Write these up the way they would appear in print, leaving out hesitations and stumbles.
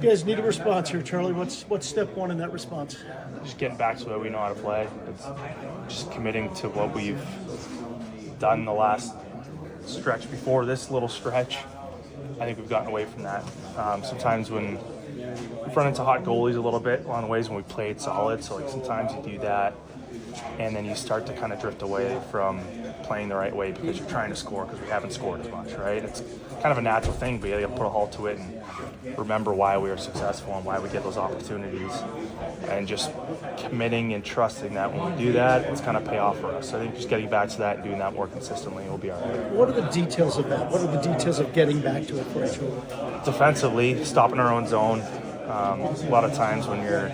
You guys need a response here, Charlie. What's step one in that response? Just getting back to the way we know how to play. It's just committing to what we've done the last stretch before this little stretch. I think we've gotten away from that. Sometimes when we run into hot goalies a little bit along the ways when we played solid, so like sometimes you do that and then you start to kind of drift away from playing the right way because you're trying to score because we haven't scored as much, right? It's kind of a natural thing, but you got to put a halt to it and remember why we are successful and why we get those opportunities, and just committing and trusting that when we do that, it's going to pay off for us. So I think just getting back to that and doing that more consistently will be all right. What are the details of that? What are the details of getting back to it for each other? Defensively, stopping our own zone. A lot of times when you're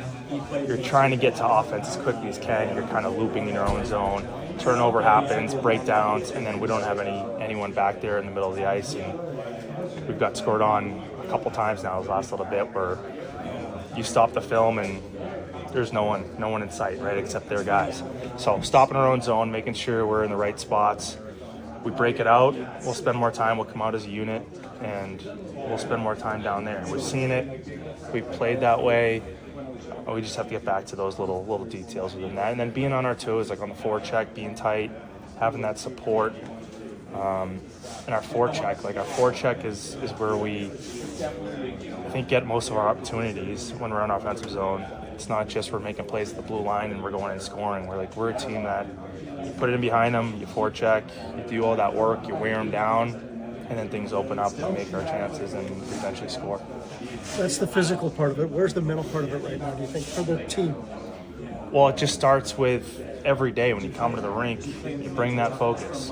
trying to get to offense as quickly as can, you're kind of looping in your own zone. Turnover happens, breakdowns, and then we don't have anyone back there in the middle of the ice. And we've got scored on a couple times now the last little bit where you stop the film and there's no one in sight, right, except their guys. So stopping our own zone, making sure we're in the right spots. We break it out, we'll spend more time, we'll come out as a unit, and we'll spend more time down there. We've seen it, we've played that way. We just have to get back to those little details within that. And then being on our toes, like on the forecheck, being tight, having that support. And our forecheck, like our forecheck is where we, I think, get most of our opportunities when we're in our offensive zone. It's not just we're making plays at the blue line and we're going and scoring. We're a team that you put it in behind them, you forecheck, you do all that work, you wear them down, and then things open up and make our chances and eventually score. That's the physical part of it. Where's the mental part of it right now, do you think, for the team? Well, it just starts with every day when you come to the rink, you bring that focus.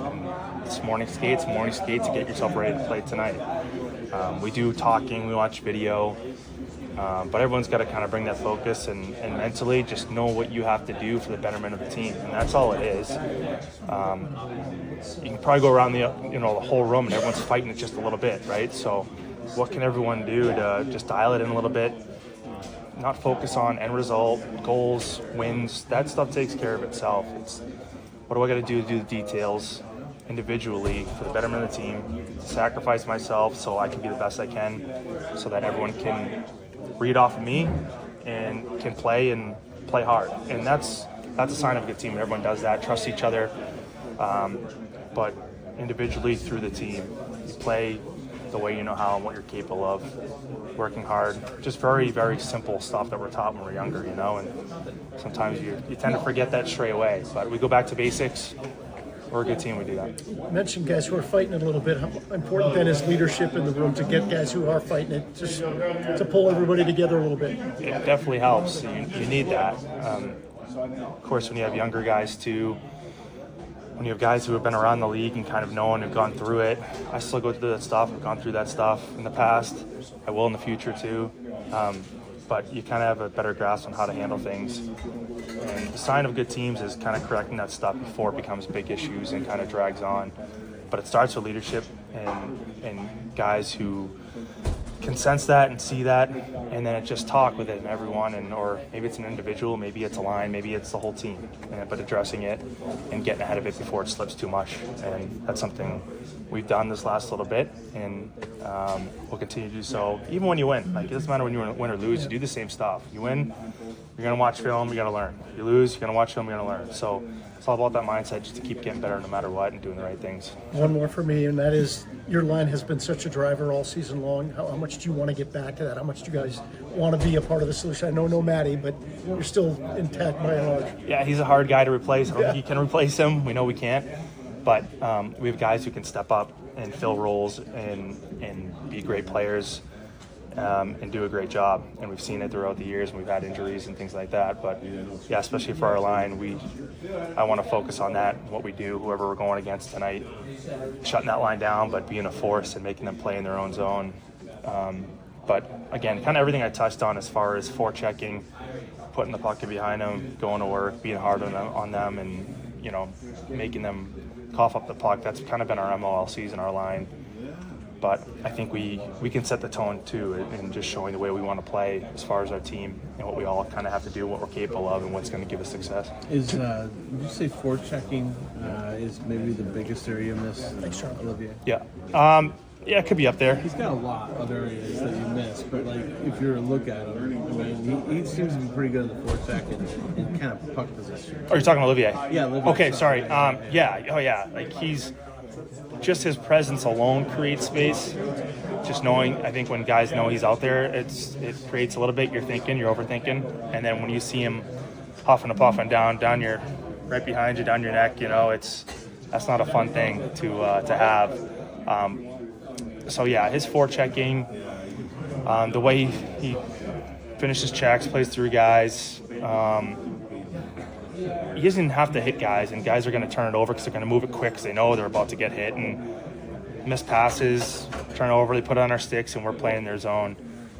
It's morning skates to get yourself ready to play tonight. We do talking, we watch video, but everyone's got to kind of bring that focus and mentally just know what you have to do for the betterment of the team, and that's all it is. You can probably go around the whole room and everyone's fighting it just a little bit, right? So what can everyone do to just dial it in a little bit? Not focus on end result, goals, wins. That stuff takes care of itself. It's what do I got to do the details individually for the betterment of the team, sacrifice myself so I can be the best I can, so that everyone can read off of me and can play hard. And that's a sign of a good team when everyone does that, trust each other, but individually through the team, you play the way you know how and what you're capable of, working hard. Just very, very simple stuff that we're taught when we're younger, and sometimes you tend to forget that straight away. But we go back to basics. We're a good team, we do that. You mentioned guys who are fighting it a little bit. How important then is leadership in the room to get guys who are fighting it, just to pull everybody together a little bit? It definitely helps. You need that. Of course, when you have younger guys too, when you have guys who have been around the league and kind of know and have gone through it, I still go through that stuff. I've gone through that stuff in the past. I will in the future too. But you kind of have a better grasp on how to handle things. And the sign of good teams is kind of correcting that stuff before it becomes big issues and kind of drags on. But it starts with leadership and guys who can sense that and see that, and then it just talk with it and everyone, or maybe it's an individual, maybe it's a line, maybe it's the whole team, but addressing it and getting ahead of it before it slips too much. And that's something we've done this last little bit, and we'll continue to do so even when you win. Like, it doesn't matter when you win or lose, you do the same stuff. You win, you're going to watch film, you're going to learn. You lose, you're going to watch film, you're going to learn. So it's all about that mindset, just to keep getting better no matter what and doing the right things. One more for me, and that is, your line has been such a driver all season long. How much do you want to get back to that? How much do you guys want to be a part of the solution? I know no Matty, but you're still intact by and large. Yeah, he's a hard guy to replace. I don't think you can replace him. We know we can't. But we have guys who can step up and fill roles and be great players and do a great job. And we've seen it throughout the years when we've had injuries and things like that. But yeah, especially for our line, I want to focus on that, what we do, whoever we're going against tonight, shutting that line down, but being a force and making them play in their own zone. But again, kind of everything I touched on as far as forechecking, putting the puck in behind them, going to work, being hard on them, and making them cough up the puck. That's kind of been our MO all season, our line. But I think we can set the tone too, and just showing the way we want to play as far as our team and what we all kind of have to do, what we're capable of, and what's going to give us success. Would you say forechecking is maybe the biggest area in this? Thanks, Charlie. Olivier? Yeah. Yeah, it could be up there. He's got a lot of areas that you miss, but like if you were to look at him, I mean, he seems to be pretty good in the forecheck and kind of puck position. Oh, you're talking Olivier? Yeah, Olivier. Okay, sorry. Yeah. Oh, yeah. Like he's just his presence alone creates space. Just knowing, I think when guys know he's out there, it creates a little bit. You're overthinking, and then when you see him huffing and puffing down your right behind you, down your neck, that's not a fun thing to have. So yeah, his forechecking, the way he finishes checks, plays through guys. He doesn't have to hit guys, and guys are going to turn it over because they're going to move it quick because they know they're about to get hit and miss passes, turn over, they put it on our sticks, and we're playing their zone.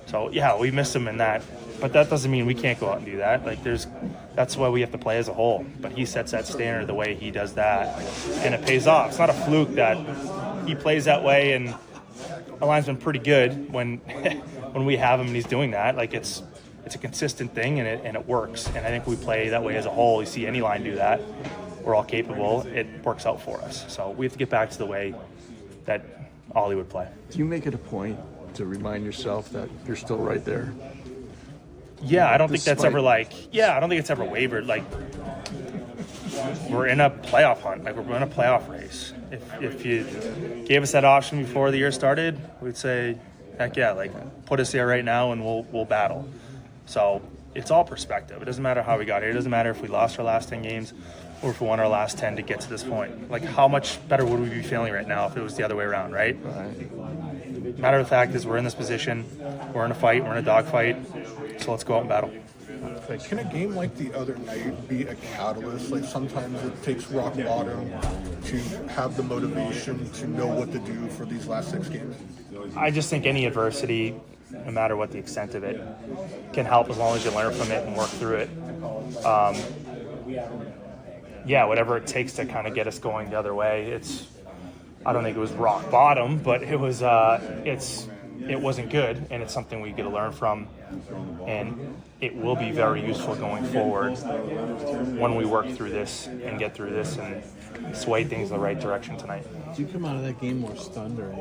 So yeah, we miss him in that, but that doesn't mean we can't go out and do that. Like that's why we have to play as a whole. But he sets that standard the way he does that, and it pays off. It's not a fluke that he plays that way, and our line's been pretty good when when we have him and he's doing that. Like it's a consistent thing, and it works. And I think we play that way as a whole. You see any line do that, we're all capable. It works out for us. So we have to get back to the way that Ollie would play. Do you make it a point to remind yourself that you're still right there? Yeah, I don't think it's ever wavered. Like we're in a playoff hunt. Like we're in a playoff race. If you gave us that option before the year started, we'd say, heck yeah, like put us there right now and we'll battle. So it's all perspective. It doesn't matter how we got here. It doesn't matter if we lost our last 10 games or if we won our last 10 to get to this point. Like how much better would we be feeling right now if it was the other way around, right? Matter of fact is we're in this position. We're in a fight. We're in a dogfight. So let's go out and battle. Can a game like the other night be a catalyst? Like sometimes it takes rock bottom to have the motivation to know what to do for these last 6 games? I just think any adversity, no matter what the extent of it, can help as long as you learn from it and work through it. Whatever it takes to kind of get us going the other way. I don't think it was rock bottom, but it was. It wasn't good, and it's something we get to learn from, and it will be very useful going forward when we work through this and get through this and sway things in the right direction tonight. Did you come out of that game more stunned or